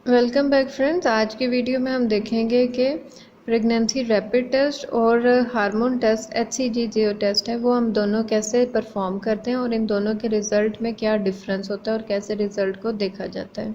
Welcome back friends. आज की video में हम देखेंगे कि प्रेगनेंसी रैपिड टेस्ट और हार्मोन टेस्ट HCG जो टेस्ट है वो हम दोनों कैसे परफॉर्म करते हैं और इन दोनों के रिज़ल्ट में क्या डिफरेंस होता है और कैसे रिज़ल्ट को देखा जाता है।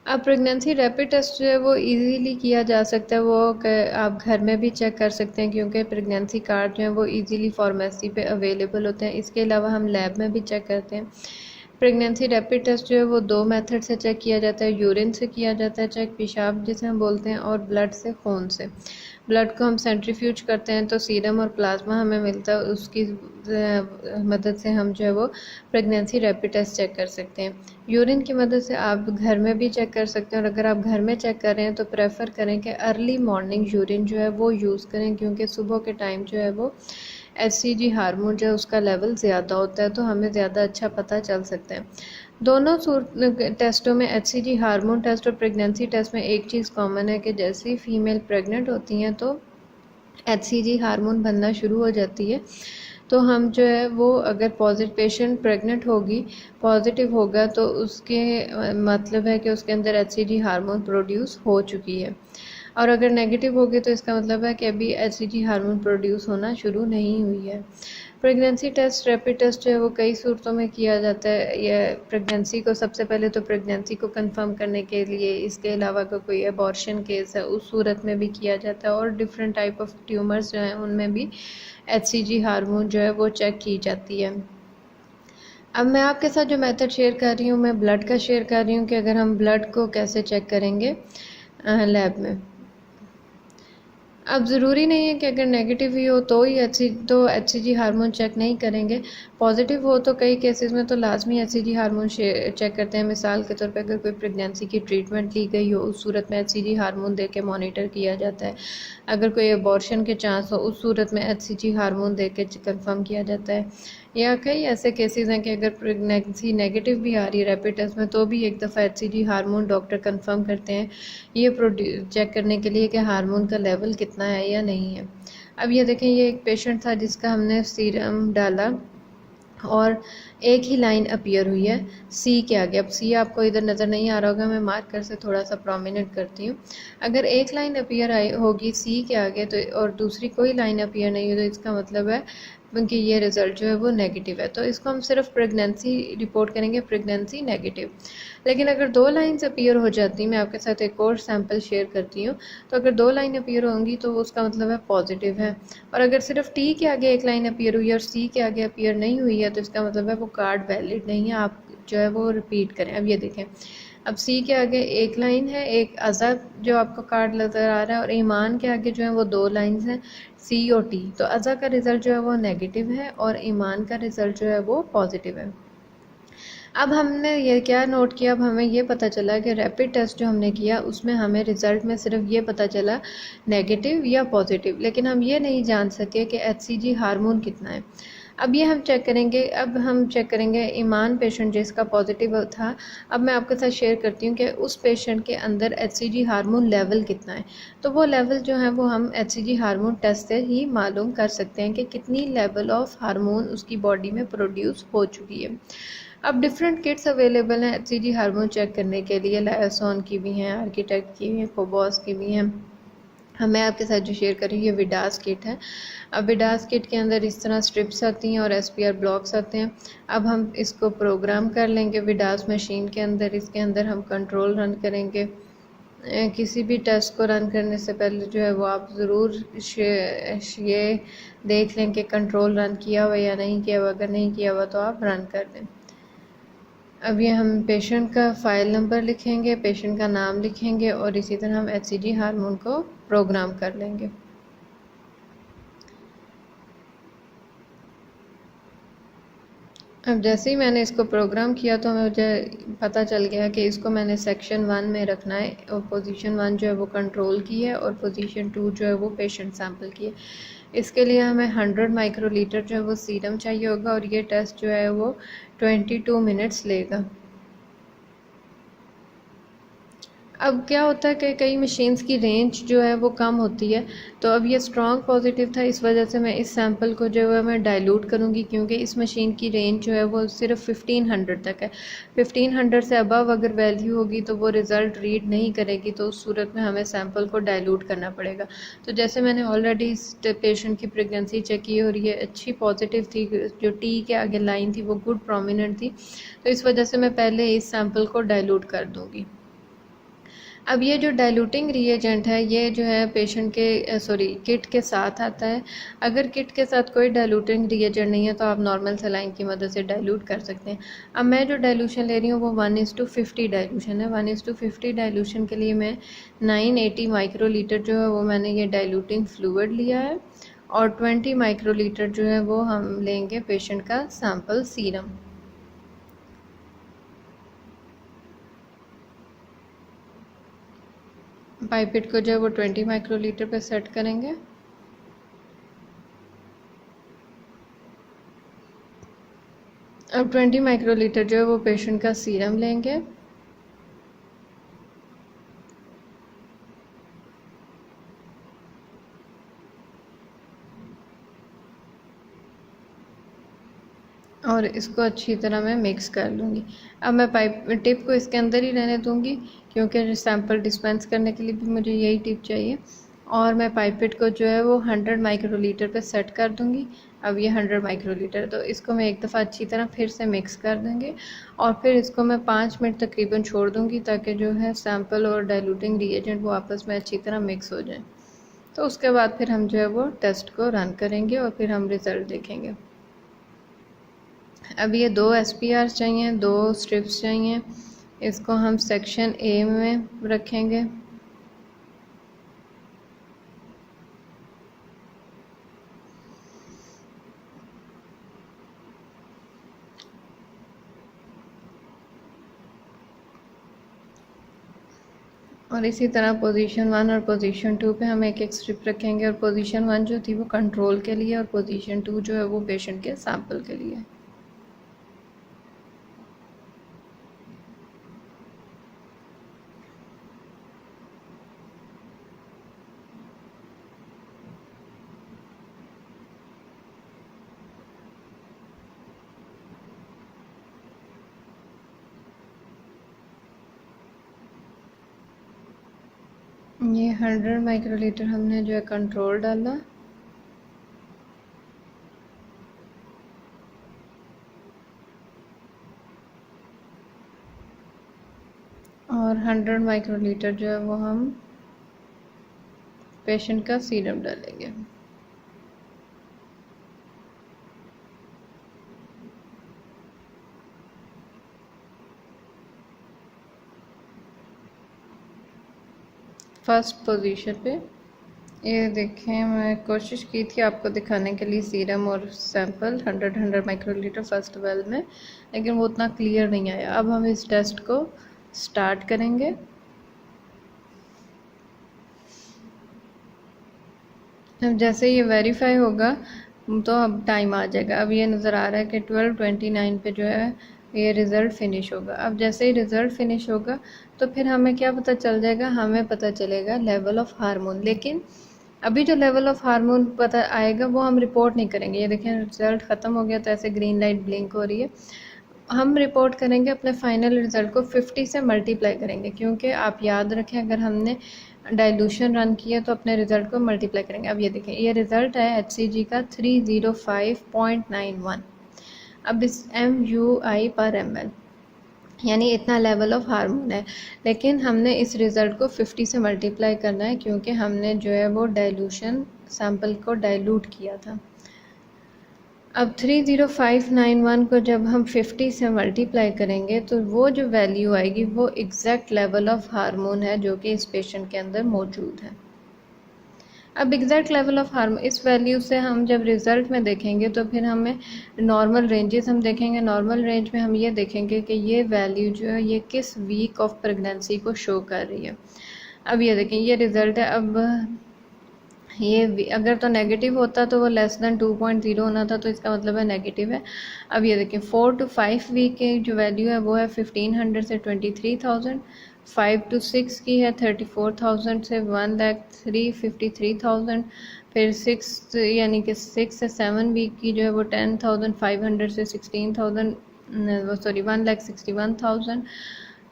अब प्रेगनेंसी रैपिड टेस्ट जो है वो इजीली किया जा सकता है, वो आप घर में भी चेक कर सकते हैं क्योंकि प्रेगनेंसी कार्ड जो है वो इजीली फार्मेसी पे अवेलेबल होते हैं। इसके अलावा हम लैब में भी चेक करते हैं। प्रेगनेंसी रैपिड टेस्ट जो है वो दो मेथड से चेक किया जाता है, यूरिन से किया जाता है चेक, पेशाब जिसे हम बोलते हैं, और ब्लड से, खून से। ब्लड को हम सेंट्रीफ्यूज करते हैं तो सीरम और प्लाज्मा हमें मिलता है, उसकी मदद से हम जो है वो प्रेगनेंसी रैपिड टेस्ट चेक कर सकते हैं। यूरिन की मदद से आप घर में भी चेक कर सकते हैं, और अगर आप घर में चेक कर रहे हैं तो प्रेफर करें कि अर्ली मॉर्निंग यूरिन जो है वो यूज़ करें, क्योंकि सुबह के टाइम जो है वो HCG हार्मोन जो है उसका लेवल ज़्यादा होता है, तो हमें ज़्यादा अच्छा पता चल सकता है। दोनों टेस्टों में HCG हार्मोन टेस्ट और प्रेगनेंसी टेस्ट में एक चीज़ कॉमन है कि जैसे ही फीमेल प्रेग्नेंट होती हैं तो HCG हार्मोन बनना शुरू हो जाती है। तो हम जो है वो अगर पेशेंट प्रेग्नेंट होगी, पॉजिटिव होगा, तो उसके मतलब है कि उसके अंदर HCG हार्मोन प्रोड्यूस हो चुकी है। और अगर नेगेटिव होगी तो इसका मतलब है कि अभी HCG हार्मोन प्रोड्यूस होना शुरू नहीं हुई है। प्रेगनेंसी टेस्ट, रैपिड टेस्ट जो है वो कई सूरतों में किया जाता है। यह प्रेगनेंसी को सबसे पहले तो प्रेगनेंसी को कंफर्म करने के लिए, इसके अलावा अगर कोई अबॉर्शन केस है उस सूरत में भी किया जाता है, और डिफरेंट टाइप ऑफ ट्यूमर्स जो हैं उनमें भी HCG हार्मोन जो है वो चेक की जाती है। अब मैं आपके साथ जो मेथड शेयर कर रही हूँ, मैं ब्लड का शेयर कर रही हूँ कि अगर हम ब्लड को कैसे चेक करेंगे लैब में। अब ज़रूरी नहीं है कि अगर नेगेटिव ही हो तो ही HCG हार्मोन चेक नहीं करेंगे। पॉजिटिव हो तो कई केसेस में तो लाजमी HCG हार्मोन चेक करते हैं। मिसाल के तौर पे अगर कोई प्रेगनेंसी की ट्रीटमेंट ली गई हो उस सूरत में HCG हार्मोन दे के मॉनिटर किया जाता है। अगर कोई अबॉर्शन के चांस हो उस सूरत में HCG हार्मोन दे के कंफर्म किया जाता है। या कई ऐसे केसेस हैं कि अगर प्रेगनेंसी नेगेटिव भी आ रही है रैपिड टेस्ट में तो भी एक दफ़ा HCG हार्मोन डॉक्टर कंफर्म करते हैं, ये चेक करने के लिए कि हार्मोन का लेवल कितना है या नहीं है। अब ये देखें, ये एक पेशेंट था जिसका हमने सीरम डाला और एक ही लाइन अपीयर हुई है सी के आगे। अब सी आपको इधर नज़र नहीं आ रहा होगा, मैं मार्कर से थोड़ा सा प्रोमिनेंट करती हूँ। अगर एक लाइन अपीयर आई होगी सी के आगे तो, और दूसरी कोई लाइन अपीयर नहीं हो, तो इसका मतलब है कि ये रिज़ल्ट जो है वो नेगेटिव है। तो इसको हम सिर्फ प्रेगनेंसी रिपोर्ट करेंगे, प्रेगनेंसी नेगेटिव। लेकिन अगर दो लाइन्स अपीयर हो जाती, मैं आपके साथ एक और सैम्पल शेयर करती हूँ, तो अगर दो लाइन अपीयर होंगी तो उसका मतलब है पॉजिटिव है। और अगर सिर्फ टी के आगे एक लाइन अपीयर हुई है और सी के आगे अपीयर नहीं हुई है तो इसका मतलब है वो कार्ड वैलिड नहीं है, आप जो है वो रिपीट करें। अब ये देखें, अब सी के आगे एक लाइन है, एक अज़ा जो आपको कार्ड नज़र आ रहा है, और ईमान के आगे जो है वो दो लाइंस हैं सी और टी। तो अज़ा का रिज़ल्ट जो है वो नेगेटिव है और ईमान का रिज़ल्ट जो है वो पॉजिटिव है। अब हमने ये क्या नोट किया, अब हमें ये पता चला कि रैपिड टेस्ट जो हमने किया उसमें हमें रिज़ल्ट में सिर्फ ये पता चला नेगेटिव या पॉजिटिव, लेकिन हम ये नहीं जान सके कि HCG हार्मोन कितना है। अब ये हम चेक करेंगे। अब हम चेक करेंगे ईमान पेशेंट जिसका पॉजिटिव था। अब मैं आपके साथ शेयर करती हूँ कि उस पेशेंट के अंदर HCG हार्मोन लेवल कितना है। तो वो लेवल जो है वो हम HCG हार्मोन टेस्ट से ही मालूम कर सकते हैं कि कितनी लेवल ऑफ हार्मोन उसकी बॉडी में प्रोड्यूस हो चुकी है। अब डिफरेंट किट्स अवेलेबल हैं HCG हार्मोन चेक करने के लिए। लायोसॉन की भी हैं, आर्किटेक्ट की भी हैं, फोबॉस की भी हैं। मैं आपके साथ जो शेयर कर रही हूँ ये विडास किट है। अब विडास किट के अंदर इस तरह स्ट्रिप्स आती हैं और SPR ब्लॉक्स आते हैं। अब हम इसको प्रोग्राम कर लेंगे विडास मशीन के अंदर। इसके अंदर हम कंट्रोल रन करेंगे। किसी भी टेस्ट को रन करने से पहले जो है वो आप ज़रूर ये देख लें कि कंट्रोल रन किया हुआ या नहीं किया हुआ। अगर नहीं किया हुआ तो आप रन कर दें। अब ये हम पेशेंट का फ़ाइल नंबर लिखेंगे, पेशेंट का नाम लिखेंगे, और इसी तरह हम HCG हार्मोन को प्रोग्राम कर लेंगे। अब जैसे ही मैंने इसको प्रोग्राम किया तो मुझे पता चल गया कि इसको मैंने सेक्शन 1 में रखना है, और पोजीशन 1 जो है वो कंट्रोल की है और पोजीशन 2 जो है वो पेशेंट सैंपल की है। इसके लिए हमें 100 माइक्रोलीटर जो है वो सीरम चाहिए होगा, और ये टेस्ट जो है वो 22 मिनट्स लेगा। अब क्या होता है कि कई मशीन्स की रेंज जो है वो कम होती है, तो अब ये स्ट्रॉन्ग पॉजिटिव था, इस वजह से मैं इस सैम्पल को जो है मैं डाइल्यूट करूँगी, क्योंकि इस मशीन की रेंज जो है वो सिर्फ 1500 तक है। 1500 से अबव अगर वैल्यू होगी तो वो रिज़ल्ट रीड नहीं करेगी, तो उस सूरत में हमें सैम्पल को डाइल्यूट करना पड़ेगा। तो जैसे मैंने ऑलरेडी इस पेशेंट की प्रेगनेंसी चेक की और ये अच्छी पॉजिटिव थी, जो टी के आगे लाइन थी वो गुड प्रोमिनेंट थी, तो इस वजह से मैं पहले इस सैम्पल को डाइल्यूट कर दूँगी। अब ये जो डाइल्यूटिंग रिएजेंट है ये जो है पेशेंट के किट के साथ आता है। अगर किट के साथ कोई डाइल्यूटिंग रिएजेंट नहीं है तो आप नॉर्मल सलाइन की मदद से डाइल्यूट कर सकते हैं। अब मैं जो डाइल्यूशन ले रही हूँ वो 1:50 डाइल्यूशन है। 1:50 डाइल्यूशन के लिए मैं 980 माइक्रोलीटर जो है वो मैंने ये डाइल्यूटिंग फ्लूइड लिया है, और 20 माइक्रोलीटर जो है वो हम लेंगे पेशेंट का सैम्पल सीरम। पाइपेट को जो है वो 20 माइक्रोलीटर पे सेट करेंगे। अब 20 माइक्रोलीटर जो है वो पेशेंट का सीरम लेंगे, और इसको अच्छी तरह मैं मिक्स कर लूँगी। अब मैं पाइप टिप को इसके अंदर ही रहने दूँगी, क्योंकि सैंपल डिस्पेंस करने के लिए भी मुझे यही टिप चाहिए। और मैं पाइपेट को जो है वो 100 माइक्रोलीटर पे सेट कर दूँगी। अब ये 100 माइक्रोलीटर, तो इसको मैं एक दफ़ा अच्छी तरह फिर से मिक्स कर देंगे, और फिर इसको मैं 5 मिनट तकरीबन छोड़ दूँगी, ताकि जो है सैंपल और डाइल्यूटिंग रिएजेंट वो आपस में अच्छी तरह मिक्स हो जाए। तो उसके बाद फिर हम जो है वो टेस्ट को रन करेंगे और फिर हम रिज़ल्ट देखेंगे। अब ये 2 SPR चाहिए, 2 स्ट्रिप्स चाहिए, इसको हम सेक्शन ए में रखेंगे। और इसी तरह पोजीशन 1 और पोजीशन 2 पे हम एक स्ट्रिप रखेंगे, और पोजीशन 1 जो थी वो कंट्रोल के लिए और पोजीशन 2 जो है वो पेशेंट के सैंपल के लिए। ये 100 माइक्रोलीटर हमने जो है कंट्रोल डाला, और 100 माइक्रोलीटर जो है वो हम पेशेंट का सीरम डालेंगे। फर्स्ट पोजीशन पे ये देखें, मैं कोशिश की थी आपको दिखाने के लिए सीरम और सैंपल 100 माइक्रोलीटर फर्स्ट वेल में, लेकिन वो उतना क्लियर नहीं आया। अब हम इस टेस्ट को स्टार्ट करेंगे। अब जैसे ये वेरीफाई होगा तो अब टाइम आ जाएगा। अब ये नज़र आ रहा है कि 12:29 पे जो है ये रिज़ल्ट फिनिश होगा। अब जैसे ही रिज़ल्ट फिनिश होगा तो फिर हमें क्या पता चल जाएगा, हमें पता चलेगा लेवल ऑफ हार्मोन। लेकिन अभी जो लेवल ऑफ हार्मोन पता आएगा वो हम रिपोर्ट नहीं करेंगे। ये देखें रिज़ल्ट ख़त्म हो गया, तो ऐसे ग्रीन लाइट ब्लिंक हो रही है। हम रिपोर्ट करेंगे अपने फाइनल रिज़ल्ट को 50 से मल्टीप्लाई करेंगे, क्योंकि आप याद रखें अगर हमने डाइल्यूशन रन किया तो अपने रिज़ल्ट को मल्टीप्लाई करेंगे। अब ये देखें ये रिज़ल्ट है HCG का 305.91। अब इस MUI पर ml यानी इतना लेवल ऑफ हार्मोन है, लेकिन हमने इस रिज़ल्ट को 50 से मल्टीप्लाई करना है, क्योंकि हमने जो है वो डाइल्यूशन सैंपल को डाइल्यूट किया था। अब 30591 को जब हम 50 से मल्टीप्लाई करेंगे तो वो जो वैल्यू आएगी वो एग्जैक्ट लेवल ऑफ हार्मोन है जो कि इस पेशेंट के अंदर मौजूद है। अब एग्जैक्ट लेवल ऑफ हार्मोन इस वैल्यू से हम जब रिज़ल्ट में देखेंगे तो फिर हमें नॉर्मल रेंजेस हम देखेंगे। नॉर्मल रेंज में हम ये देखेंगे कि ये वैल्यू जो है ये किस वीक ऑफ प्रेगनेंसी को शो कर रही है। अब ये देखें ये रिज़ल्ट है। अब ये अगर तो नेगेटिव होता तो वो लेस दैन 2.0 होना था, तो इसका मतलब है नेगेटिव है। अब ये देखें 4 to 5 वीक की जो वैल्यू है वो है 1500 से 23,000। 5 to 6 की है 34,000 से 1,03,53,000। फिर 6 यानी कि 6 से 7 वीक की जो है वो 10,500 से 16,000, सॉरी 1,61,000।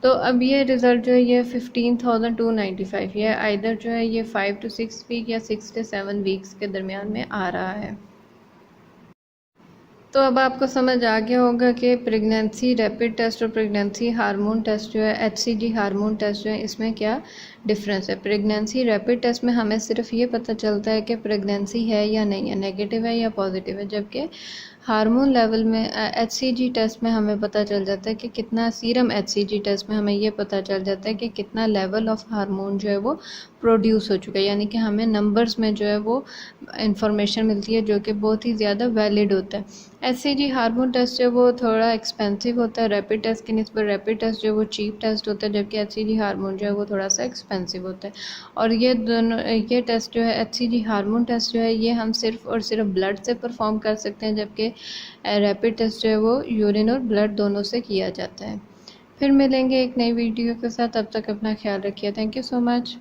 तो अब ये रिज़ल्ट जो है ये 15,295, ये आइदर जो है ये 5 to 6 वीक या 6 से 7 वीक्स के दरमियान में आ रहा है। तो अब आपको समझ आ गया होगा कि प्रेगनेंसी रैपिड टेस्ट और प्रेगनेंसी हार्मोन टेस्ट जो है, एचसीजी हार्मोन टेस्ट जो है, इसमें क्या डिफरेंस है। प्रेगनेंसी रैपिड टेस्ट में हमें सिर्फ ये पता चलता है कि प्रेगनेंसी है या नहीं है, नेगेटिव है या पॉजिटिव है, जबकि हार्मोन लेवल में एचसीजी टेस्ट में हमें पता चल जाता है कि कितना सीरम, एचसीजी टेस्ट में हमें ये पता चल जाता है कि कितना लेवल ऑफ हार्मोन जो है वो प्रोड्यूस हो चुका है, यानी कि हमें नंबर्स में जो है वो इंफॉर्मेशन मिलती है जो कि बहुत ही ज़्यादा वैलिड होता है। एचसीजी हार्मोन टेस्ट जो वो थोड़ा एक्सपेंसिव होता है रैपिड टेस्ट के निस्बत, रैपिड टेस्ट जो वो चीप टेस्ट होता है, जबकि एचसीजी हार्मोन जो है वो थोड़ा सा एक्सपेंसिव होता है। और ये दोनों, ये टेस्ट जो है एचसीजी हार्मोन टेस्ट जो है ये हम सिर्फ और सिर्फ ब्लड से परफॉर्म कर सकते हैं, जबकि रैपिड टेस्ट जो है वो यूरिन और ब्लड दोनों से किया जाता है। फिर मिलेंगे एक नई वीडियो के साथ, तब तक अपना ख्याल रखिए। Thank you so much.